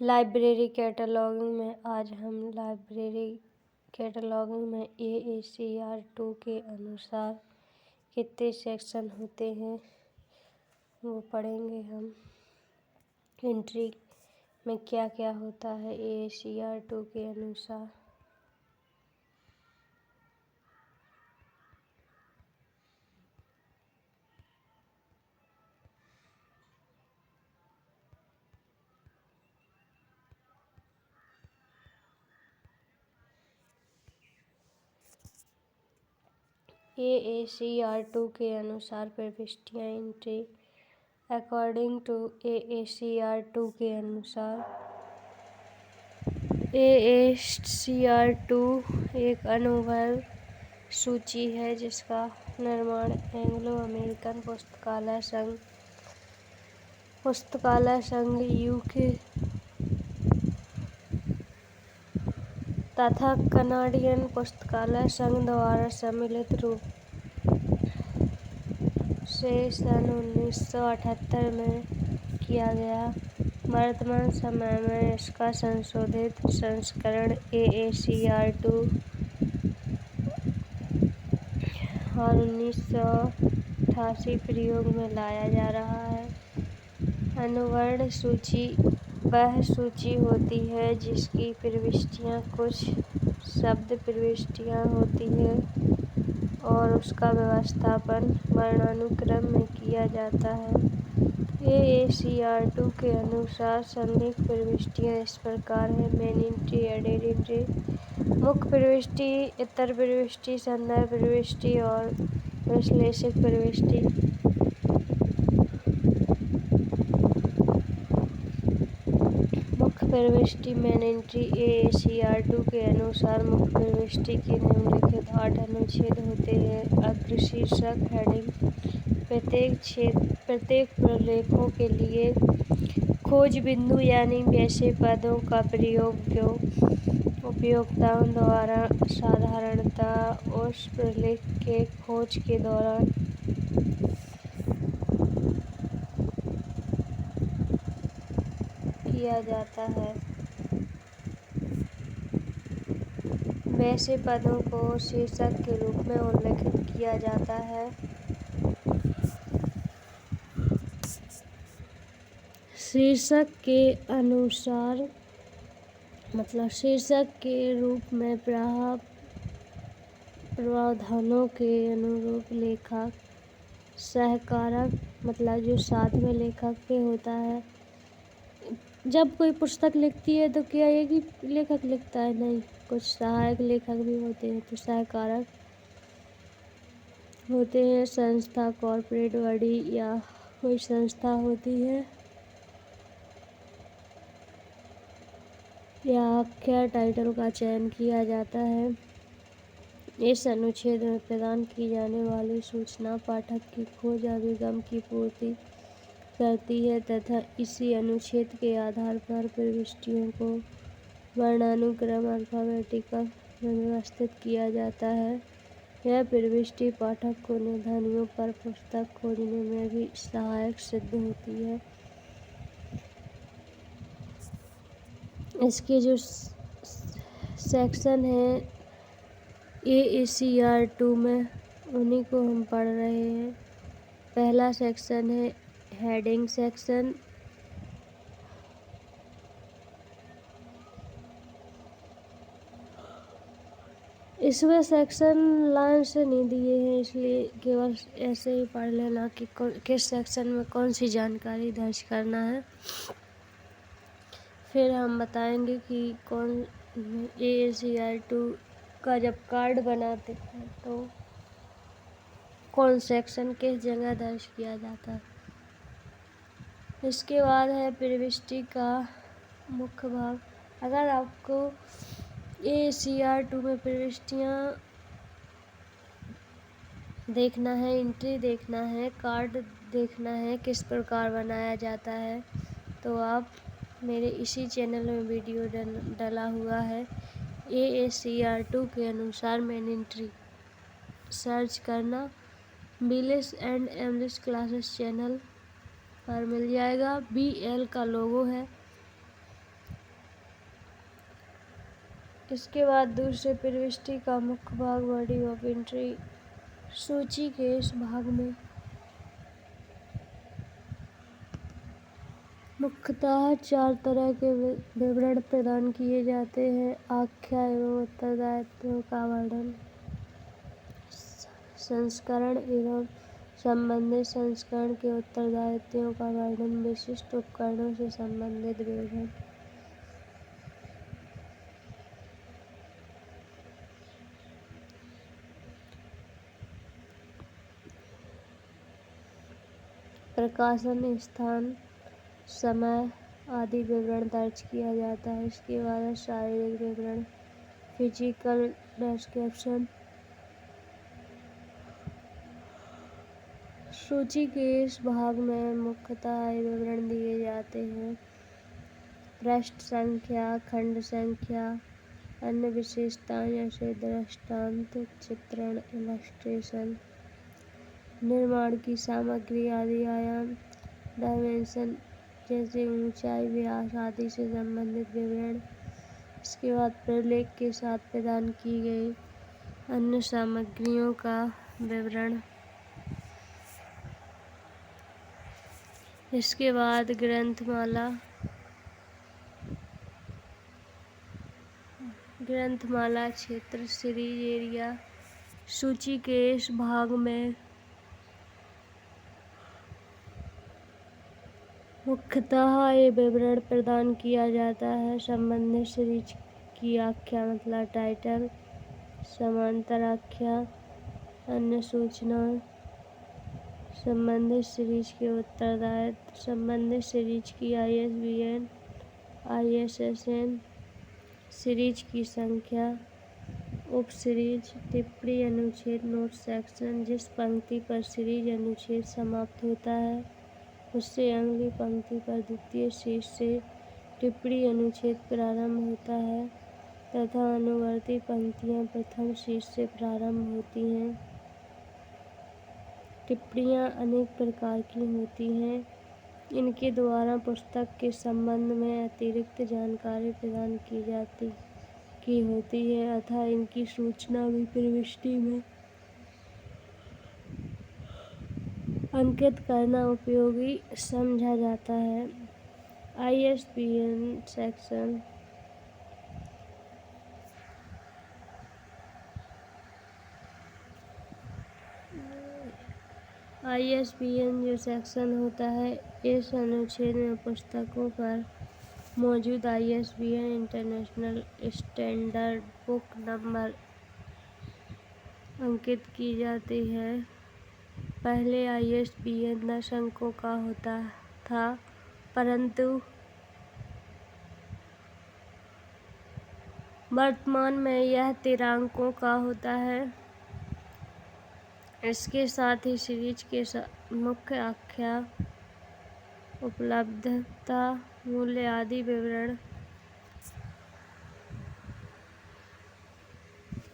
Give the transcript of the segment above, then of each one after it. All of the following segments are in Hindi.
लाइब्रेरी कैटलॉगिंग में आज हम लाइब्रेरी कैटलॉगिंग में AACR2 के अनुसार कितने सेक्शन होते हैं वो पढ़ेंगे हम। एंट्री में क्या क्या होता है AACR2 के अनुसार। AACR2 के अनुसार प्रविष्टियाँ एंट्री अकॉर्डिंग टू AACR2 के अनुसार AACR2 एक अनुबंध सूची है जिसका निर्माण एंग्लो अमेरिकन पुस्तकालय संघ UK तथा कनाडियन पुस्तकालय संघ द्वारा सम्मिलित रूप से सन 1978 में किया गया। वर्तमान समय में इसका संशोधित संस्करण AACR2 और 1988 प्रयोग में लाया जा रहा है। अनुवर्ण सूची वह सूची होती है जिसकी प्रविष्टियाँ कुछ शब्द प्रविष्टियाँ होती हैं और उसका व्यवस्थापन वर्णानुक्रम में किया जाता है। AACR2 के अनुसार संदिग्ध प्रविष्टियाँ इस प्रकार हैं: मेन एंट्री, एडेड एंट्री, मुख्य प्रविष्टि, इतर प्रविष्टि, संदर्भ प्रविष्टि और विश्लेषक प्रविष्टि। मुख्य प्रविष्टि मेन एंट्री AACR2 के अनुसार मुख्य प्रविष्टि के निम्नलिखित 8 अनुच्छेद होते हैं। अग्रशीर्षक हेडिंग, प्रत्येक प्रलेखों के लिए खोज बिंदु यानी वैसे पदों का प्रयोग जो उपयोक्ताओं द्वारा साधारणतः उस प्रलेख के खोज के दौरान किया जाता है। वैसे पदों को शीर्षक के रूप में उल्लिखित किया जाता है। शीर्षक के अनुसार मतलब शीर्षक के रूप में प्रावधानों के अनुरूप लेखक सहकारक मतलब जो साथ में लेखक के होता है। जब कोई पुस्तक लिखती है तो क्या एक ही लेखक लिखता है? नहीं, कुछ सहायक लेखक भी होते हैं। तो सहकारक होते हैं संस्था, कॉर्पोरेट बॉडी या कोई संस्था होती है या आख्या टाइटल का चयन किया जाता है। इस अनुच्छेद में प्रदान की जाने वाली सूचना पाठक की खोज अभिगम की पूर्ति करती है तथा इसी अनुच्छेद के आधार पर प्रविष्टियों को वर्णानुक्रम अल्फाबेटिकल में व्यवस्थित किया जाता है। यह प्रविष्टि पाठक को निबंधों पर पुस्तक खोजने में भी सहायक सिद्ध होती है। इसके जो सेक्शन हैं AACR2 में उन्हीं को हम पढ़ रहे हैं। पहला सेक्शन है हेडिंग सेक्शन। इसमें सेक्शन लाइन से नहीं दिए हैं इसलिए केवल ऐसे ही पढ़ लेना कि किस सेक्शन में कौन सी जानकारी दर्ज करना है। फिर हम बताएंगे कि कौन AACR2 का जब कार्ड बनाते हैं तो कौन सेक्शन किस जगह दर्ज किया जाता है। इसके बाद है प्रविष्टि का मुख्य भाग। अगर आपको AACR2 में प्रविष्टियाँ देखना है, एंट्री देखना है, कार्ड देखना है किस प्रकार बनाया जाता है, तो आप मेरे इसी चैनल में वीडियो डला हुआ है AACR2 के अनुसार मेन एंट्री सर्च करना। बिलिस एंड एमलिस क्लासेस चैनल पर मिल जाएगा। BL का लोगो है इसके बाद दूसरे प्रविष्टि का मुख्य भाग बॉडी ऑफ एंट्री। सूची के इस भाग में मुख्यतः 4 तरह के विवरण प्रदान किए जाते हैं। आख्या एवं उत्तरदायित्वों का वर्णन, संस्करण एवं संबंधित संस्करण के उत्तरदायित्वों का वर्णन, विशिष्ट उपकरणों से संबंधित विवरण। प्रकाशन स्थान, समय आदि विवरण दर्ज किया जाता है। इसके बाद शारीरिक विवरण, फिजिकल डिस्क्रिप्शन। सूची के इस भाग में मुख्यतः विवरण दिए जाते हैं। पृष्ठ संख्या, खंड संख्या, अन्य विशेषताएं जैसे दृष्टांत, चित्रण, इलस्ट्रेशन, निर्माण की सामग्री आदि, आयाम, डायमेंशन जैसे ऊंचाई, व्यास आदि से संबंधित विवरण। इसके बाद प्रलेख के साथ प्रदान की गई अन्य सामग्रियों का विवरण। इसके बाद ग्रंथमाला क्षेत्र, सीरीज एरिया। सूची के इस भाग में मुख्यतः ये विवरण प्रदान किया जाता है। संबंधित सीरीज की आख्या मतलब टाइटल, समांतर आख्या, अन्य सूचना, संबंधित सीरीज के उत्तरदायित्व, संबंधित सीरीज की ISBN, ISSN, सीरीज की संख्या, उप सीरीज, टिप्पणी, अनुच्छेद, नोट सेक्शन। जिस पंक्ति पर सीरीज अनुच्छेद समाप्त होता है उससे अगली पंक्ति पर द्वितीय शीर्ष से टिप्पणी अनुच्छेद प्रारंभ होता है तथा अनुवर्ती पंक्तियां प्रथम शीर्ष से प्रारंभ होती हैं। टिप्पणियां अनेक प्रकार की होती हैं। इनके द्वारा पुस्तक के संबंध में अतिरिक्त जानकारी प्रदान की होती है अतः इनकी सूचना भी प्रविष्टि में अंकित करना उपयोगी समझा जाता है। ISBN सेक्शन, ISBN जो सेक्शन होता है, इस अनुच्छेद में पुस्तकों पर मौजूद ISBN international standard book number अंकित की जाती है। पहले ISBN 10 अंकों का होता था, परंतु वर्तमान में यह 13 अंकों का होता है। इसके साथ ही सीरीज के मुख्य आख्या, उपलब्धता, मूल्य आदि विवरण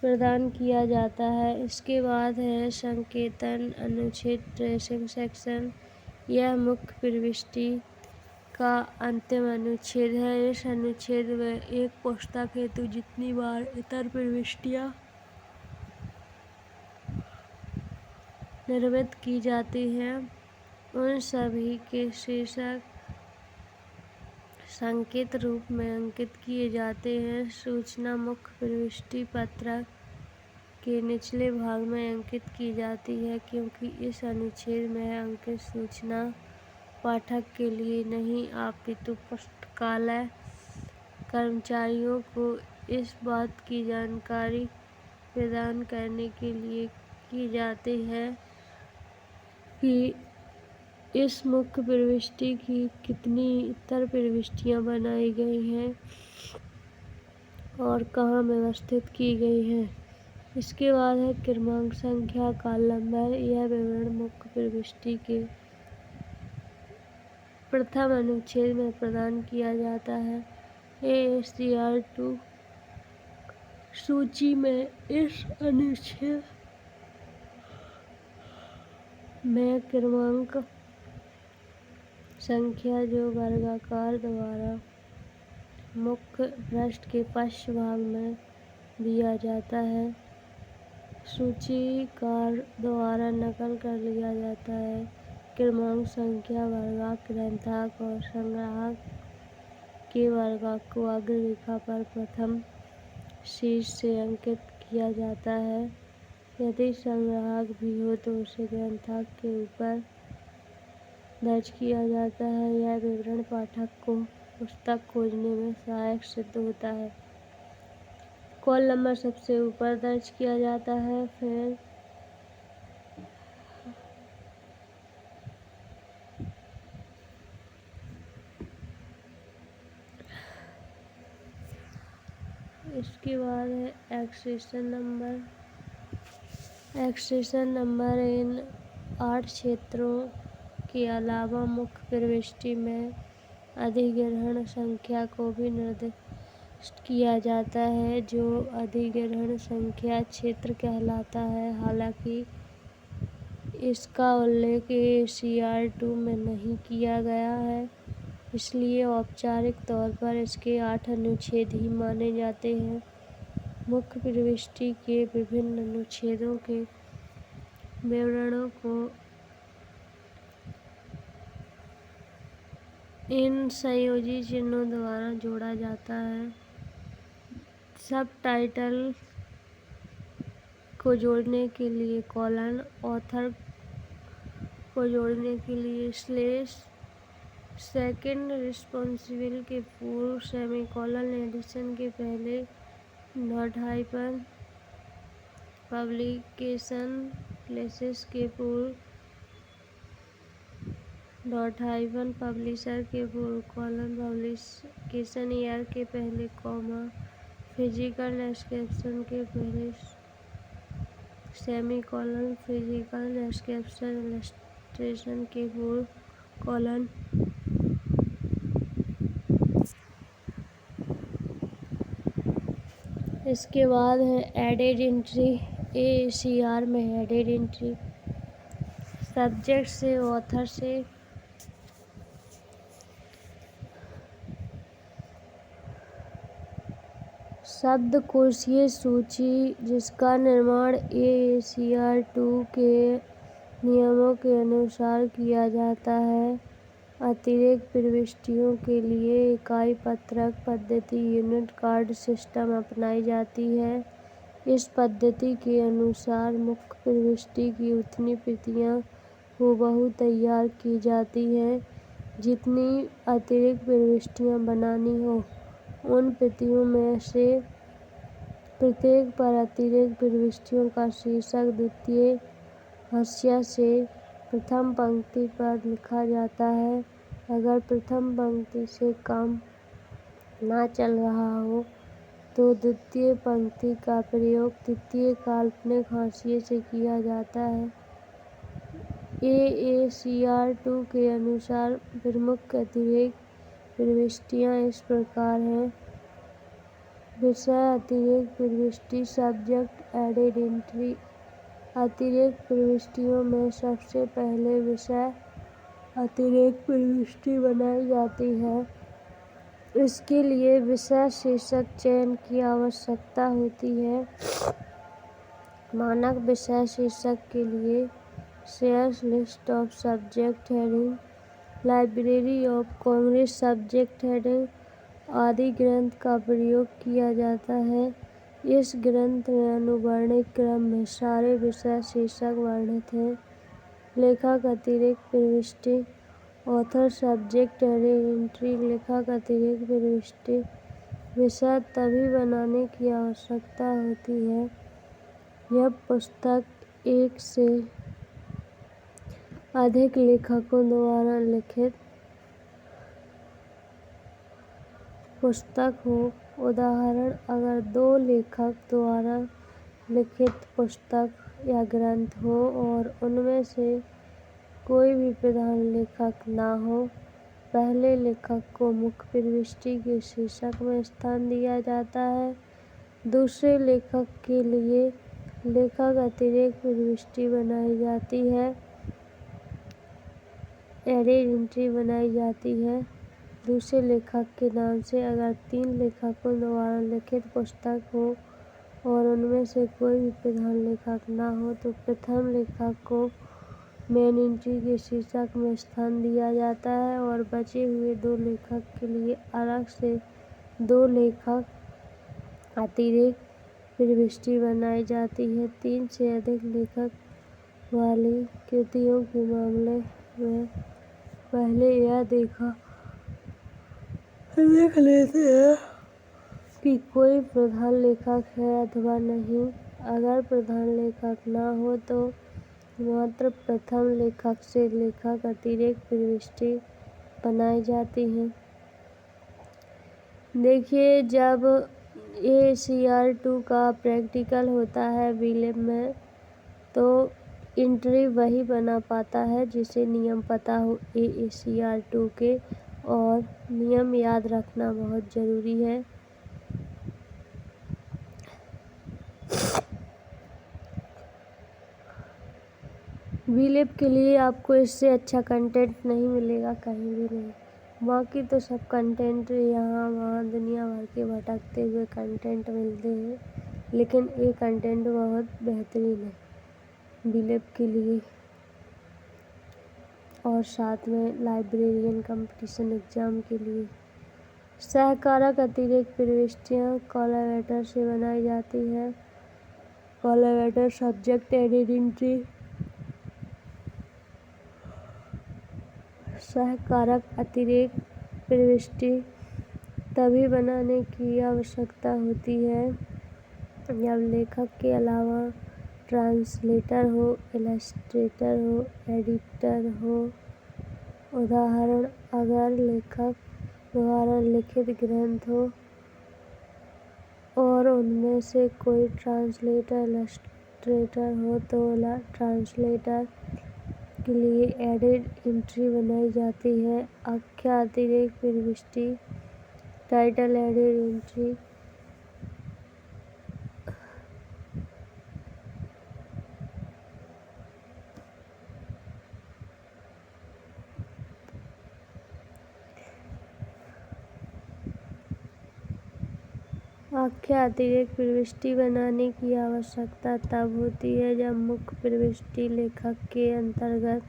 प्रदान किया जाता है। इसके बाद है संकेतन अनुच्छेद, ट्रेसिंग सेक्शन। यह मुख्य प्रविष्टि का अंतिम अनुच्छेद है। इस अनुच्छेद में एक पुस्तक हेतु जितनी बार इतर प्रविष्टियां निर्मित की जाती हैं उन सभी के शीर्षक संकेत रूप में अंकित किए जाते हैं। सूचना मुख्य प्रविष्टि पत्रक के निचले भाग में अंकित की जाती है क्योंकि इस अनुच्छेद में अंकित सूचना पाठक के लिए नहीं अपितु पुस्तकालय कर्मचारियों को इस बात की जानकारी प्रदान करने के लिए की जाती है कि इस मुख्य प्रविष्टि की कितनी इतर प्रविष्टियां बनाई गई हैं और कहाँ व्यवस्थित की गई हैं। इसके बाद है क्रमांक संख्या का नंबर। यह विवरण मुख्य प्रविष्टि के प्रथम अनुच्छेद में प्रदान किया जाता है। ASCR 2 सूची में इस अनुच्छेद में क्रमांक संख्या जो वर्गाकार द्वारा मुख्य पृष्ठ के पश्च भाग में दिया जाता है। सूचीकार द्वारा नकल कर लिया जाता है। क्रमांक संख्या वर्गांक ग्रंथांक और संग्राहक के वर्गांक को अग्ररेखा पर प्रथम शीर्ष से अंकित किया जाता है। यदि संग्राहक भी हो तो उसे ग्रंथांक के ऊपर दर्ज किया जाता है। यह विवरण पाठक को पुस्तक खोजने में सहायक सिद्ध होता है। कॉल नंबर सबसे ऊपर दर्ज किया जाता है। फिर इसके बाद है एक्सेशन नंबर। एक्सेशन नंबर इन 8 क्षेत्रों के अलावा मुख्य प्रविष्टि में अधिग्रहण संख्या को भी निर्दिष्ट किया जाता है, जो अधिग्रहण संख्या क्षेत्र कहलाता है। हालांकि इसका उल्लेख ACR2 में नहीं किया गया है, इसलिए औपचारिक तौर पर इसके 8 अनुच्छेद ही माने जाते हैं। मुख्य प्रविष्टि के विभिन्न अनुच्छेदों के विवरणों को इन संयोजी चिन्हों द्वारा जोड़ा जाता है। सब टाइटल को जोड़ने के लिए कॉलन, ऑथर को जोड़ने के लिए स्लैश, सेकंड रिस्पॉन्सिबल के पूर्व सेमीकोलन, एडिशन के पहले डॉट हाइफन, पब्लिकेशन प्लेसेस के पूर्व डॉट हाइफन, पब्लिशर के पूर्व कॉलन, पब्लिकेशन ईयर के पहले कॉमा, फिजिकल डिस्क्रिप्शन के पहले सेमीकोलन, फिजिकल डिस्क्रिप्शन इलस्ट्रेशन के पूर्व कॉलन। इसके बाद है एडेड एंट्री। ACR में एडेड एंट्री सब्जेक्ट से, ऑथर से, शब्दकोशीय सूची जिसका निर्माण ACR2 के नियमों के अनुसार किया जाता है। अतिरिक्त प्रविष्टियों के लिए इकाई पत्रक पद्धति यूनिट कार्ड सिस्टम अपनाई जाती है। इस पद्धति के अनुसार मुख्य प्रविष्टि की उतनी प्रतियां हूबहू तैयार की जाती हैं जितनी अतिरिक्त प्रविष्टियां बनानी हो। उन प्रतियों में से प्रत्येक पर अतिरिक्त प्रविष्टियों का शीर्षक द्वितीय हाशिया से प्रथम पंक्ति पर लिखा जाता है। अगर प्रथम पंक्ति से काम ना चल रहा हो तो द्वितीय पंक्ति का प्रयोग तृतीय काल्पनिक हाशिए से किया जाता है। ACR2 के अनुसार प्रमुख अतिरिक्त प्रविष्टियां इस प्रकार हैं। विषय अतिरिक्त प्रविष्टि, सब्जेक्ट एडेड एंट्री। अतिरिक्त प्रविष्टियों में सबसे पहले विषय अतिरिक्त प्रविष्टि बनाई जाती है। इसके लिए विषय शीर्षक चयन की आवश्यकता होती है। मानक विषय शीर्षक के लिए shares list of subject heading, library of Congress subject heading आदि ग्रंथ का प्रयोग किया जाता है। इस ग्रंथ में अनुवर्णित क्रम में सारे विषय शीर्षक वर्णित हैं। लेखक अतिरिक्त प्रविष्टि, ऑथर सब्जेक्ट एडेड एंट्री। लेखक अतिरिक्त प्रविष्टि विषय तभी बनाने की आवश्यकता होती है जब पुस्तक एक से अधिक लेखकों द्वारा लिखित पुस्तक हो। उदाहरण, अगर 2 लेखक द्वारा लिखित पुस्तक या ग्रंथ हो और उनमें से कोई भी प्रधान लेखक ना हो, पहले लेखक को मुख्य प्रविष्टि के शीर्षक में स्थान दिया जाता है। दूसरे लेखक के लिए लेखक अतिरिक्त प्रविष्टि बनाई जाती है, एडेड एंट्री बनाई जाती है। दूसरे लेखक के नाम से। अगर 3 लेखकों द्वारा लिखित पुस्तक हो और उनमें से कोई भी प्रधान लेखक न हो तो प्रथम लेखक को मेन एंट्री के शीर्षक में स्थान दिया जाता है और बचे हुए 2 लेखक के लिए अलग से 2 लेखक अतिरिक्त प्रविष्टि बनाई जाती है। 3 से अधिक लेखक वाली कृतियों के मामले में पहले यह देख लेते हैं कि कोई प्रधान लेखक है अथवा नहीं। अगर प्रधान लेखक न हो तो मात्र प्रथम लेखक से लेखक अतिरिक्त प्रविष्टि बनाई जाती है। देखिए, जब AACR2 का प्रैक्टिकल होता है बीलिब में तो एंट्री वही बना पाता है जिसे नियम पता हो AACR2 के, और नियम याद रखना बहुत ज़रूरी है। बीलिब के लिए आपको इससे अच्छा कंटेंट नहीं मिलेगा, कहीं भी नहीं। बाकी तो सब कंटेंट यहाँ वहाँ दुनिया भर के भटकते हुए कंटेंट मिलते हैं, लेकिन ये कंटेंट बहुत बेहतरीन है बीलिब के लिए। और साथ में लाइब्रेरियन कंपटीशन एग्ज़ाम के लिए। सहकारक अतिरिक्त प्रविष्टियाँ कोलैबोरेटर से बनाई जाती है। Collaborator subject added entry. सहकारक अतिरिक्त प्रविष्टि तभी बनाने की आवश्यकता होती है जब लेखक के अलावा ट्रांसलेटर हो, इलस्ट्रेटर हो, एडिटर हो। उदाहरण, अगर लेखक द्वारा लिखित ग्रंथ हो और उनमें से कोई ट्रांसलेटर, इलस्ट्रेटर हो तो ट्रांसलेटर के लिए एडेड एंट्री बनाई जाती है। आख्या अतिरिक्त प्रविष्टि टाइटल एडेड एंट्री। आख्या अतिरिक्त प्रविष्टि बनाने की आवश्यकता तब होती है जब मुख्य प्रविष्टि लेखक के अंतर्गत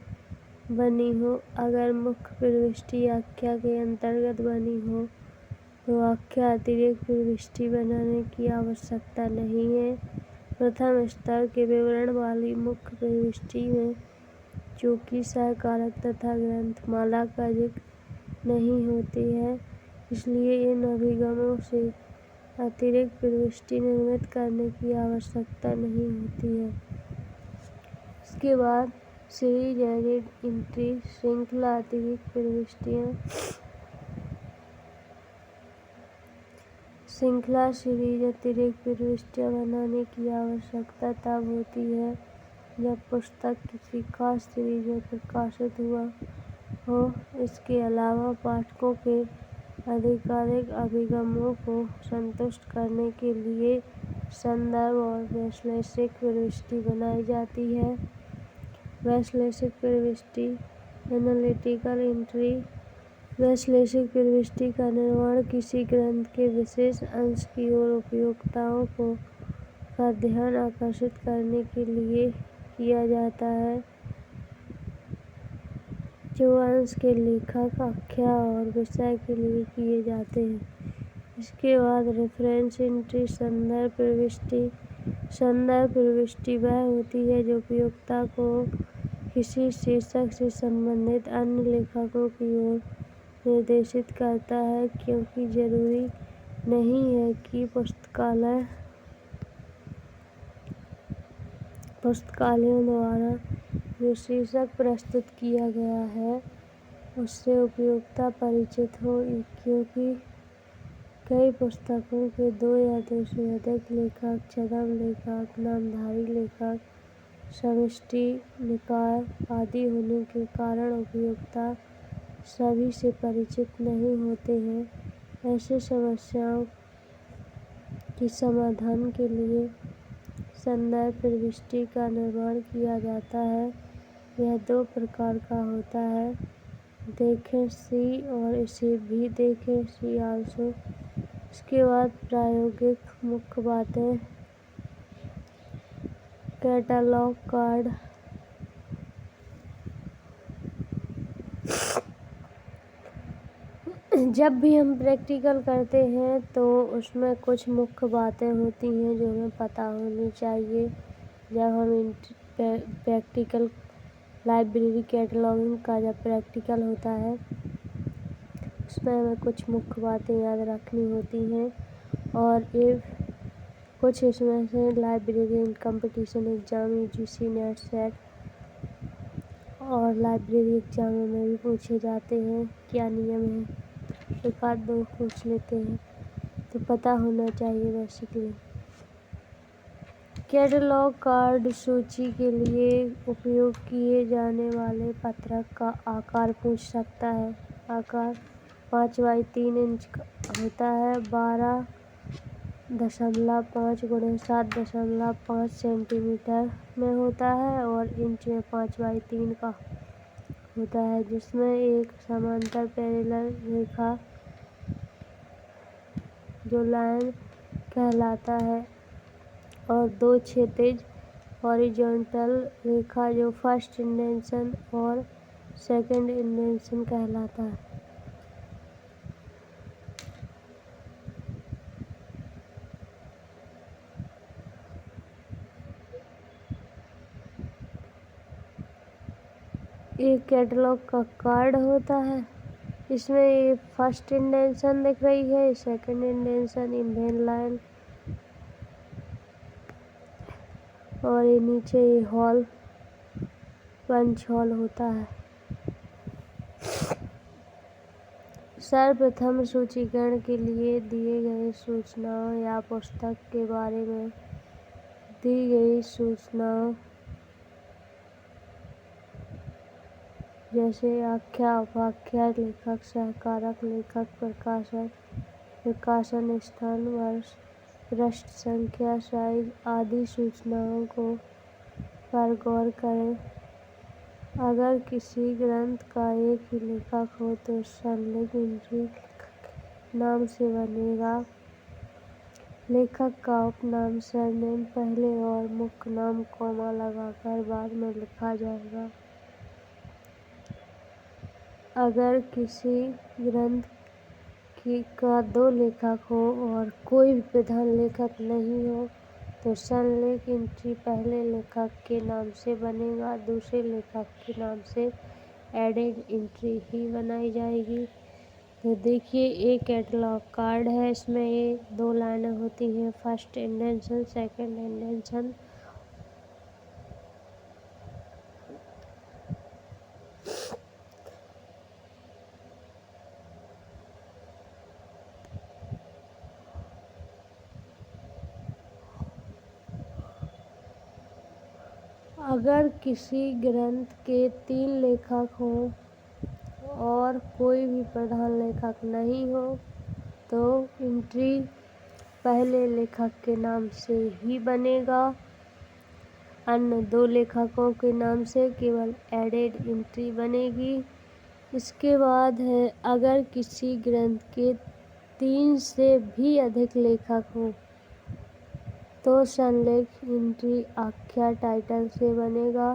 बनी हो। अगर मुख्य प्रविष्टि आख्या के अंतर्गत बनी हो तो आख्या अतिरिक्त प्रविष्टि बनाने की आवश्यकता नहीं है। प्रथम स्तर के विवरण वाली मुख्य प्रविष्टि में चूँकि सहकारक तथा ग्रंथमाला का जिक्र नहीं होती है, इसलिए इन अभिगमों से अतिरिक्त प्रविष्टि निर्मित करने की आवश्यकता नहीं होती है। इसके बाद सीरीज एडेड एंट्री, श्रृंखला अतिरिक्त प्रविष्टियाँ। श्रृंखला सीरीज अतिरिक्त प्रविष्टियाँ बनाने की आवश्यकता तब होती है जब पुस्तक किसी खास सीरीज में प्रकाशित हुआ हो। इसके अलावा पाठकों के आधिकारिक अभिगमों को संतुष्ट करने के लिए संदर्भ और वैश्लेषिक प्रविष्टि बनाई जाती है। वैश्लेषिक प्रविष्टि एनालिटिकल एंट्री। वैश्लेषिक प्रविष्टि का निर्माण किसी ग्रंथ के विशेष अंश की ओर उपयोक्ताओं का ध्यान आकर्षित करने के लिए किया जाता है, जो अंश के लेखक, आख्या और विषय के लिए किए जाते हैं। इसके बाद रेफरेंस एंट्री, संदर्भ प्रविष्टि। संदर्भ प्रविष्टि वह होती है जो उपयोक्ता को किसी शीर्षक से संबंधित अन्य लेखकों की ओर निर्देशित करता है, क्योंकि जरूरी नहीं है कि पुस्तकालयों द्वारा जो शीर्षक प्रस्तुत किया गया है उससे उपयोक्ता परिचित हो, क्योंकि कई पुस्तकों के 2 या 2 से अधिक लेखक, छद्म लेखक, नामधारी लेखक, समष्टि निकाय आदि होने के कारण उपयोक्ता सभी से परिचित नहीं होते हैं। ऐसी समस्याओं के समाधान के लिए संदर्भ प्रविष्टि का निर्माण किया जाता है। यह 2 प्रकार का होता है। देखें सी और इसे भी देखें सी आल्सो। इसके बाद प्रायोगिक मुख्य बातें। कैटलॉग कार्ड जब भी हम प्रैक्टिकल करते हैं तो उसमें कुछ मुख्य बातें होती हैं जो हमें पता होनी चाहिए। जब हम प्रैक्टिकल लाइब्रेरी कैटलॉगिंग का जब प्रैक्टिकल होता है उसमें हमें कुछ मुख्य बातें याद रखनी होती हैं। और ये कुछ इसमें से library competition exam UGC net set और लाइब्रेरी एग्ज़ामों में भी पूछे जाते हैं। क्या नियम है, एक आध दो पूछ लेते हैं तो पता होना चाहिए बेसिकली। कैटलॉग कार्ड सूची के लिए उपयोग किए जाने वाले पत्रक का आकार पूछ सकता है। आकार 5x3 इंच का होता है। 12.5 × 7.5 सेंटीमीटर में होता है और इंच में 5x3 का होता है, जिसमें एक समांतर पैरेलल रेखा जो लाइन कहलाता है और दो क्षैतिज हॉरिजॉन्टल रेखा जो फर्स्ट इंडेंशन और सेकंड इंडेंशन कहलाता है। एक कैटलॉग का कार्ड होता है। इसमें ये फर्स्ट इंडेंशन दिख रही है, सेकंड इंडेंशन इम्बेन लाइन और ये नीचे ये हॉल पंच हॉल होता है। सर्वप्रथम सूचीकरण के लिए दिए गए सूचनाओं या पुस्तक के बारे में दी गई सूचनाओं जैसे आख्या, उपाख्या, लेखक, सहकारक, लेखक, प्रकाशक, प्रकाशन स्थान, वर्ष, पृष्ठ संख्या, साइज आदि सूचनाओं को पर गौर करें। अगर किसी ग्रंथ का एक ही लेखक हो तो संलग्न एंट्री लेखक के नाम से बनेगा। लेखक का उपनाम सरनेम पहले और मुख्य नाम कॉमा लगाकर बाद में लिखा जाएगा। अगर किसी ग्रंथ का दो लेखक हो और कोई भी प्रधान लेखक नहीं हो तो संलग्न एंट्री पहले लेखक के नाम से बनेगा, दूसरे लेखक के नाम से एडेड एंट्री ही बनाई जाएगी। तो देखिए एक कैटलॉग कार्ड है, इसमें ये दो लाइनें होती हैं, फर्स्ट इंडेंशन, सेकंड इंडेंशन। अगर किसी ग्रंथ के 3 लेखक हों और कोई भी प्रधान लेखक नहीं हो तो एंट्री पहले लेखक के नाम से ही बनेगा। अन्य दो लेखकों के नाम से केवल एडेड एंट्री बनेगी। इसके बाद है अगर किसी ग्रंथ के 3 से भी अधिक लेखक हों तो संलेख एंट्री आख्या टाइटल से बनेगा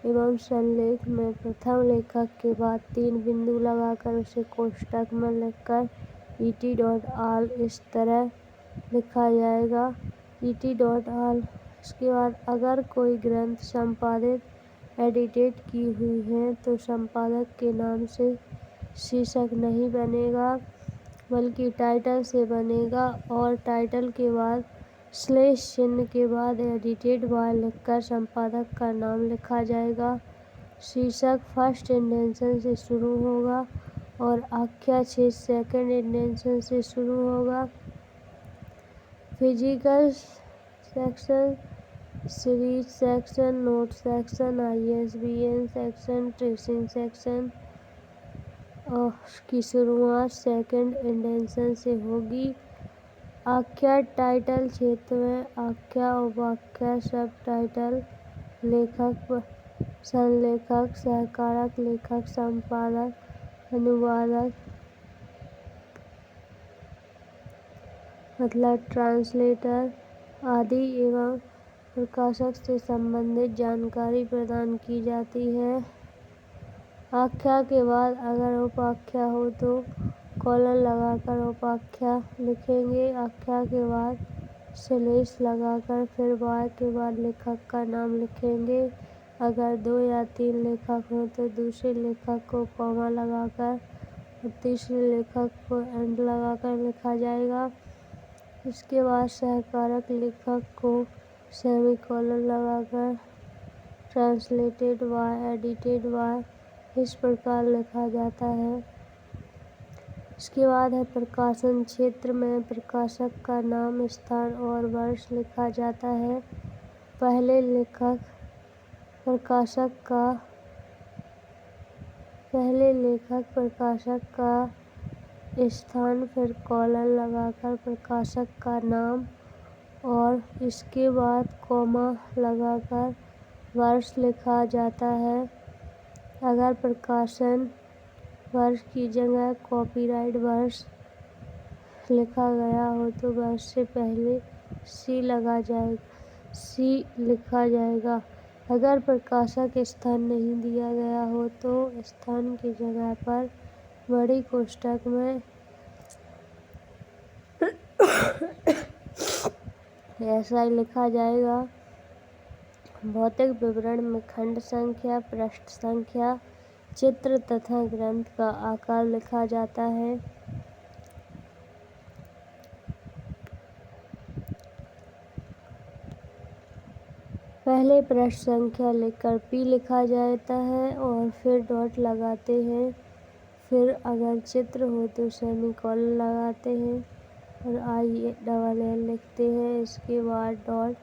एवं संलेख में प्रथम लेखक के बाद 3 बिंदु लगाकर उसे कोष्ठक में लिखकर et.al इस तरह लिखा जाएगा et.al। इसके बाद अगर कोई ग्रंथ संपादित एडिटेड की हुई है तो संपादक के नाम से शीर्षक नहीं बनेगा बल्कि टाइटल से बनेगा और टाइटल के बाद स्लैश चिन्ह के बाद एडिटेड बाय लिखकर संपादक का नाम लिखा जाएगा। शीर्षक फर्स्ट इंडेंशन से शुरू होगा और आख्या छेद सेकंड इंडेंशन से शुरू होगा। Physical section, series section, note section, ISBN section, tracing section की शुरुआत सेकंड इंडेंशन से होगी। आख्या टाइटल क्षेत्र में आख्या, उपाख्या, सब टाइटल, लेखक, संलेखक, सहकारक, लेखक, संपादक, अनुवादक मतलब ट्रांसलेटर आदि एवं प्रकाशक से संबंधित जानकारी प्रदान की जाती है। आख्या के बाद अगर उपाख्या हो तो कॉलन लगाकर उपाख्या लिखेंगे। आख्या के बाद श्लेष लगाकर फिर वाय के बाद लेखक का नाम लिखेंगे। अगर 2 या 3 लेखक हों तो दूसरे लेखक को कॉमा लगाकर और तीसरे लेखक को एंड लगाकर लिखा जाएगा। इसके बाद सहकारक लेखक को सेमीकोलन लगाकर ट्रांसलेटेड बाय, एडिटेड बाय इस प्रकार लिखा जाता है। इसके बाद है प्रकाशन क्षेत्र में प्रकाशक का नाम, स्थान और वर्ष लिखा जाता है। पहले लेखक प्रकाशक का स्थान, फिर कॉलन लगाकर प्रकाशक का नाम और इसके बाद कॉमा लगाकर वर्ष लिखा जाता है। अगर प्रकाशन वर्ष की जगह कॉपीराइट वर्ष लिखा गया हो तो वर्ष से पहले सी लिखा जाएगा। अगर प्रकाशक स्थान नहीं दिया गया हो तो स्थान की जगह पर बड़ी कोष्ठक में ऐसा ही लिखा जाएगा। भौतिक विवरण में खंड संख्या, पृष्ठ संख्या, चित्र तथा ग्रंथ का आकार लिखा जाता है। पहले पृष्ठ संख्या लिखकर P लिखा जाता है और फिर डॉट लगाते हैं। फिर अगर चित्र हो तो सेमीकोलन लगाते हैं और ILL लिखते हैं। इसके बाद डॉट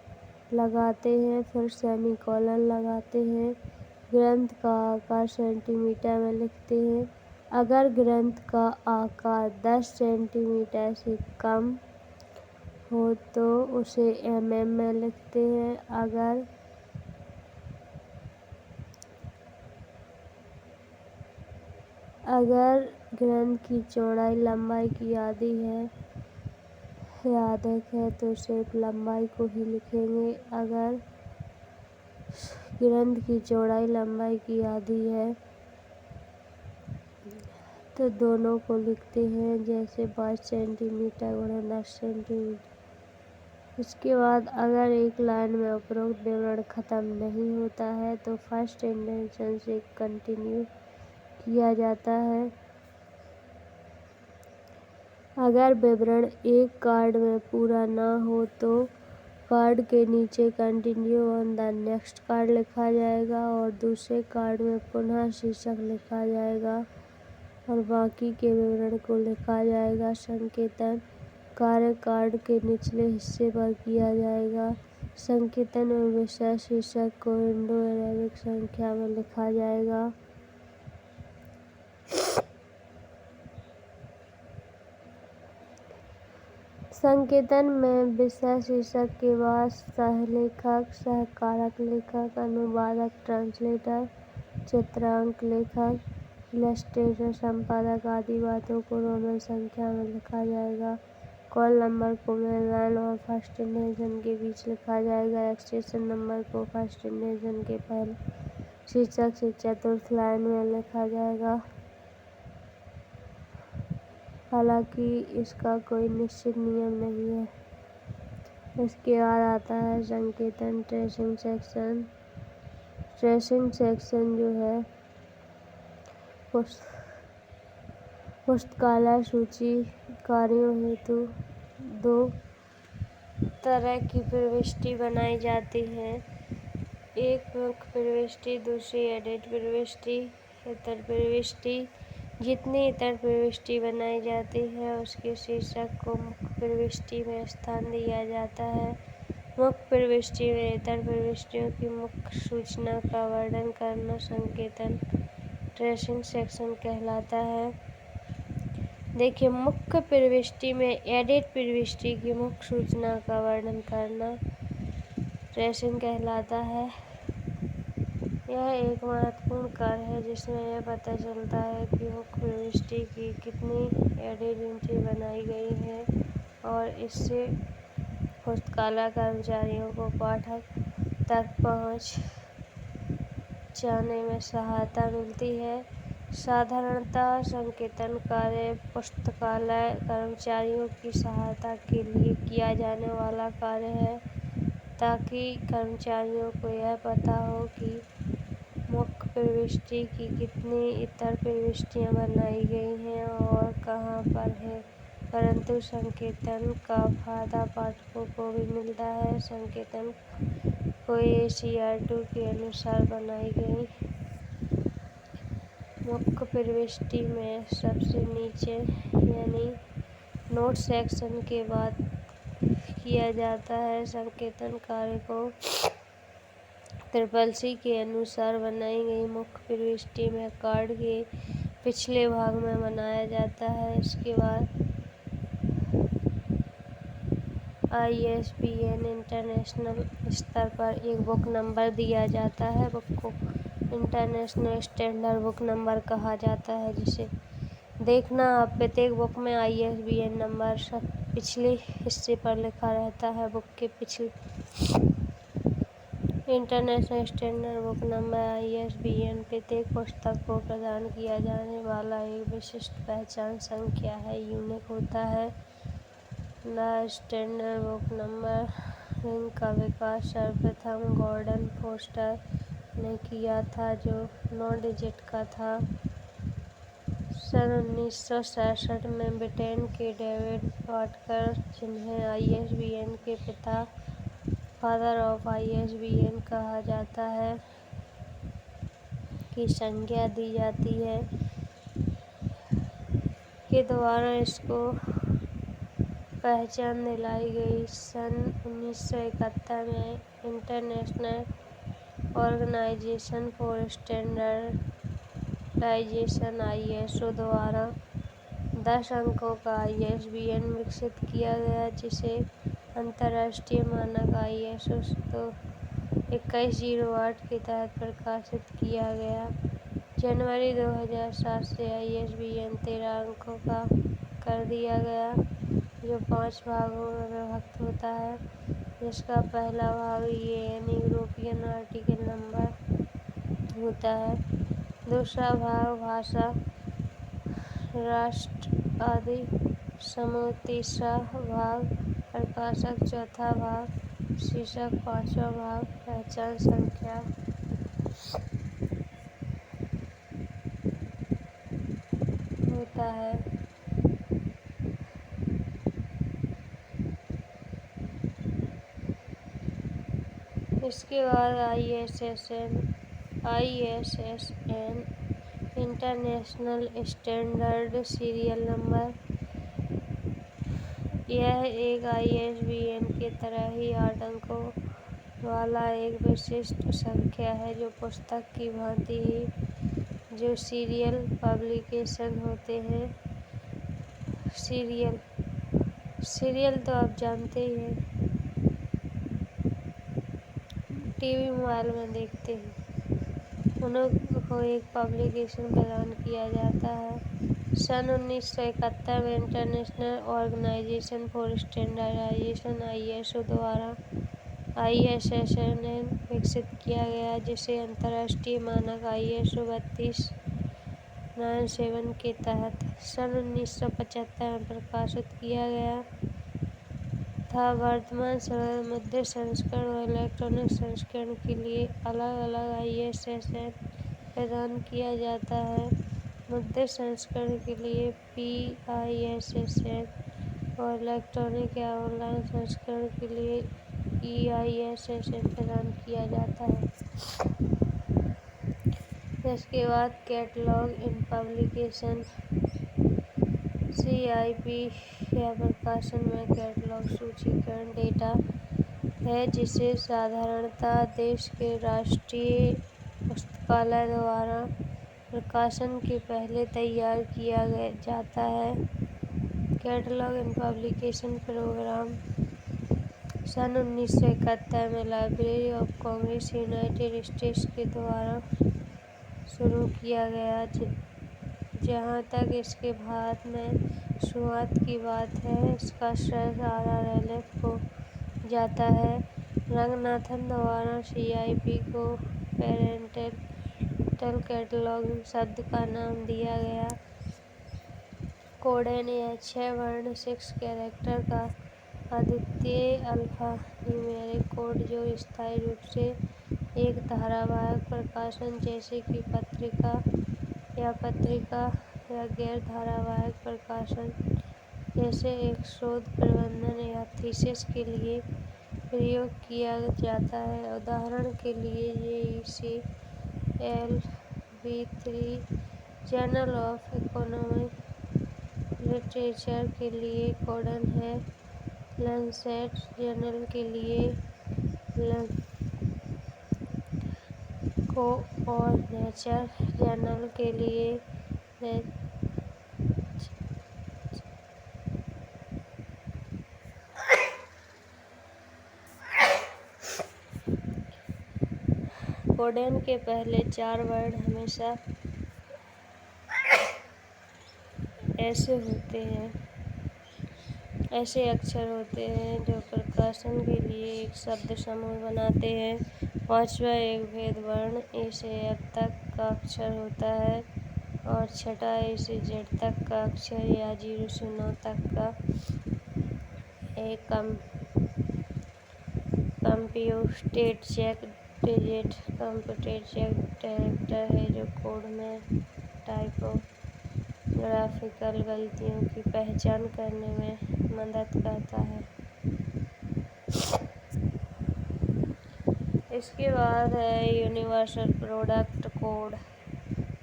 लगाते हैं, फिर सेमीकोलन लगाते हैं। ग्रंथ का आकार सेंटीमीटर में लिखते हैं। अगर ग्रंथ का आकार 10 सेंटीमीटर से कम हो तो उसे mm में लिखते हैं। अगर ग्रंथ की चौड़ाई लंबाई की आधी है या अधिक है तो सिर्फ लंबाई को ही लिखेंगे। अगर ग्रंथ की चौड़ाई लंबाई की आधी है तो दोनों को लिखते हैं, जैसे 22 सेंटीमीटर गुणा 10 सेंटीमीटर। इसके बाद अगर एक लाइन में उपरोक्त विवरण खत्म नहीं होता है तो फर्स्ट इंडेंशन से कंटिन्यू किया जाता है। अगर विवरण एक कार्ड में पूरा ना हो तो कार्ड के नीचे continue on the next card लिखा जाएगा और दूसरे कार्ड में पुनः शीर्षक लिखा जाएगा और बाकी के विवरण को लिखा जाएगा। संकेतन कार्य कार्ड के निचले हिस्से पर किया जाएगा। संकेतन में विषय शीर्षक को इंडो अरेबिक संख्या में लिखा जाएगा। संकेतन में विषय शीर्षक के बाद सहलेखक, सहकारक लेखक, अनुवादक ट्रांसलेटर, चित्रांक लेखक, इलस्ट्रेटर, संपादक आदि बातों को रोमन संख्या में लिखा जाएगा। कॉल नंबर को मेन लाइन और फर्स्ट इंडेंशन के बीच लिखा जाएगा। एक्सटेंशन नंबर को फर्स्ट इंडेंशन के पहले शीर्षक से चतुर्थ लाइन में लिखा जाएगा। हालांकि इसका कोई निश्चित नियम नहीं है। इसके बाद आता है संकेतन ट्रेसिंग सेक्शन। ट्रेसिंग सेक्शन जो है पुस्तकालय सूची कार्यों हेतु 2 तरह की प्रविष्टि बनाई जाती है। एक मुख्य प्रविष्टि, दूसरी एडिट प्रविष्टि, इतर प्रविष्टि। जितनी इतर प्रविष्टि बनाई जाती है उसके शीर्षक को मुख्य प्रविष्टि में स्थान दिया जाता है। मुख्य प्रविष्टि में इतर प्रविष्टियों की मुख्य सूचना का वर्णन करना संकेतन ट्रेसिंग सेक्शन कहलाता है। देखिए, मुख्य प्रविष्टि में एडिट प्रविष्टि की मुख्य सूचना का वर्णन करना ट्रेसिंग कहलाता है। यह एक महत्वपूर्ण कार्य है जिसमें यह पता चलता है कि मुख्य प्रविष्टि की कितनी आइडेंटिटी बनाई गई है और इससे पुस्तकालय कर्मचारियों को पाठक तक पहुँच जाने में सहायता मिलती है। साधारणतः संकेतन कार्य पुस्तकालय कर्मचारियों की सहायता के लिए किया जाने वाला कार्य है ताकि कर्मचारियों को यह पता हो कि मुख्य प्रविष्टि की कितनी इतर प्रविष्टियाँ बनाई गई हैं और कहाँ पर है। परंतु संकेतन का फायदा पाठकों को भी मिलता है। संकेतन कोई ACR2 के अनुसार बनाई गई मुख्य प्रविष्टि में सबसे नीचे यानी नोट सेक्शन के बाद किया जाता है। संकेतन कार्य को CCC के अनुसार बनाई गई मुख्य प्रविष्टि में कार्ड के पिछले भाग में बनाया जाता है। इसके बाद ISBN इंटरनेशनल स्तर पर एक बुक नंबर दिया जाता है। बुक को इंटरनेशनल स्टैंडर्ड बुक नंबर कहा जाता है। जिसे देखना आप प्रत्येक बुक में ISBN नंबर सब पिछले हिस्से पर लिखा रहता है। बुक के पिछले international standard book number ISBN प्रत्येक पुस्तक को प्रदान किया जाने वाला एक विशिष्ट पहचान संख्या है, यूनिक होता है। The standard book number ring का विकास सर्वप्रथम गॉर्डन फोस्टर ने किया था जो 9 डिजिट का था। सन 1967 में ब्रिटेन के डेविड वाटकर, जिन्हें ISBN के पिता फादर ऑफ ISBN कहा जाता है, की संज्ञा दी जाती है के द्वारा इसको पहचान दिलाई गई। सन 1971 में international organization for standardization ISO द्वारा 10 अंकों का ISBN विकसित किया गया, जिसे अंतर्राष्ट्रीय मानक ISO 2108 के तहत प्रकाशित किया गया। जनवरी 2007 से ISBN 13 अंकों का कर दिया गया, जो 5 भागों में विभक्त होता है, जिसका पहला भाग EAN यूरोपियन आर्टिकल नंबर होता है, दूसरा भाग भाषा, राष्ट्र आदि समूह, तीसरा भाग प्रकाशक, चौथा भाग शीर्षक, पांचवा भाग पहचान संख्या होता है। इसके बाद ISSN international standard serial number. यह एक ISBN के तरह ही 8 अंकों वाला एक विशिष्ट संख्या है, जो पुस्तक की भांति ही जो सीरियल पब्लिकेशन होते हैं। सीरियल तो आप जानते ही हैं, टीवी मोबाइल में देखते हैं, उनको एक पब्लिकेशन प्रदान किया जाता है। सन 1971 में international organization for standardization ISO द्वारा ISSN विकसित किया गया, जिसे अंतर्राष्ट्रीय मानक ISO 3297 के तहत सन 1975 में प्रकाशित किया गया था। वर्तमान समय में मुद्रित संस्करण और इलेक्ट्रॉनिक संस्करण के लिए अलग अलग ISSN प्रदान किया जाता है। मुद्रित संस्करण के लिए PISSN और इलेक्ट्रॉनिक या ऑनलाइन संस्करण के लिए EISSN प्रदान किया जाता है। इसके बाद कैटलॉग इन पब्लिकेशन CIP या प्रकाशन में कैटलॉग सूचीकरण डेटा है, जिसे साधारणतः देश के राष्ट्रीय पुस्तकालय द्वारा प्रकाशन के पहले तैयार किया जाता है। कैटलॉग इन पब्लिकेशन प्रोग्राम सन 1971 में library of Congress United states के द्वारा शुरू किया गया। जहाँ तक इसके भारत में शुरुआत की बात है, इसका श्रेय RRLF को जाता है। रंगनाथन द्वारा CIP को पेरेंटल कैटलॉगिंग शब्द का नाम दिया गया। कोडेन यह 6 वर्ण 6 कैरेक्टर का अद्वितीय अल्फा न्यूमेरिक कोड जो स्थायी रूप से एक धारावाहिक प्रकाशन जैसे कि पत्रिका या गैर धारावाहिक प्रकाशन जैसे एक शोध प्रबंधन या थीसिस के लिए प्रयोग किया जाता है। उदाहरण के लिए JEC LV3 journal of economic literature के लिए कोडन है। लैंसेट जर्नल के लिए और नेचर जर्नल के लिए कोडेन के पहले 4 वर्ण हमेशा ऐसे अक्षर होते हैं जो प्रकाशन के लिए एक शब्द समूह बनाते हैं। 5वां एक भेद वर्ण A से F तक का अक्षर होता है और 6वां A से Z तक का अक्षर या 0 से 9 तक का एक कंप्यूटेड चेक डिजिट कैरेक्टर है जो कोड में टाइपोग्राफिकल गलतियों की पहचान करने में मदद करता है। इसके बाद है यूनिवर्सल प्रोडक्ट कोड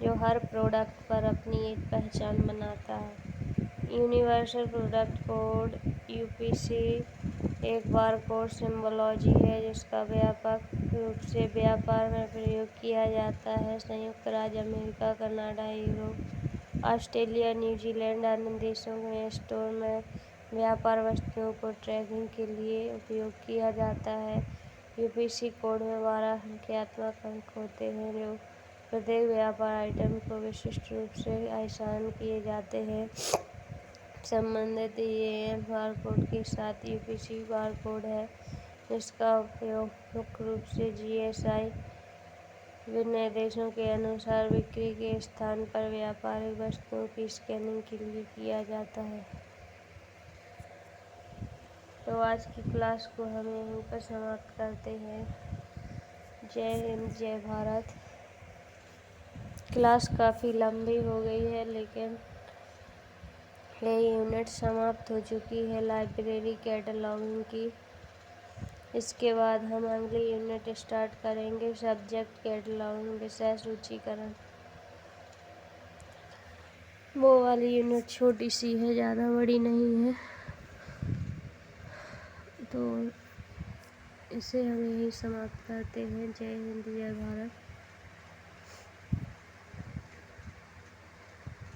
जो हर प्रोडक्ट पर अपनी एक पहचान बनाता है। यूनिवर्सल प्रोडक्ट कोड UPC एक बारकोड सिंबोलॉजी है जिसका व्यापक रूप से व्यापार में प्रयोग किया जाता है। संयुक्त राज्य America, Canada, Europe, Australia, New Zealand अन्य देशों में स्टोर में व्यापार वस्तुओं को ट्रैकिंग के लिए उपयोग किया जाता है। UPC कोड में 12 संख्यात्मक अंक होते हैं जो प्रत्येक व्यापार आइटम को विशिष्ट रूप से असाइन किए जाते हैं। संबंधित EAM बारकोड के साथ UPC बारकोड है जिसका उपयोग मुख्य रूप से GSI विनिर्देशों के अनुसार बिक्री के स्थान पर व्यापारिक वस्तुओं की स्कैनिंग के लिए किया जाता है। तो आज की क्लास को हम यहीं पर समाप्त करते हैं। जय हिंद, जय भारत। क्लास काफ़ी लंबी हो गई है लेकिन ये यूनिट समाप्त हो चुकी है लाइब्रेरी कैटलॉगिंग की। इसके बाद हम अगली यूनिट स्टार्ट करेंगे सब्जेक्ट कैटलॉगिंग विषय सूचीकरण। वो वाली यूनिट छोटी सी है, ज़्यादा बड़ी नहीं है, तो इसे हम यही समाप्त करते हैं। जय हिंद, जय भारत।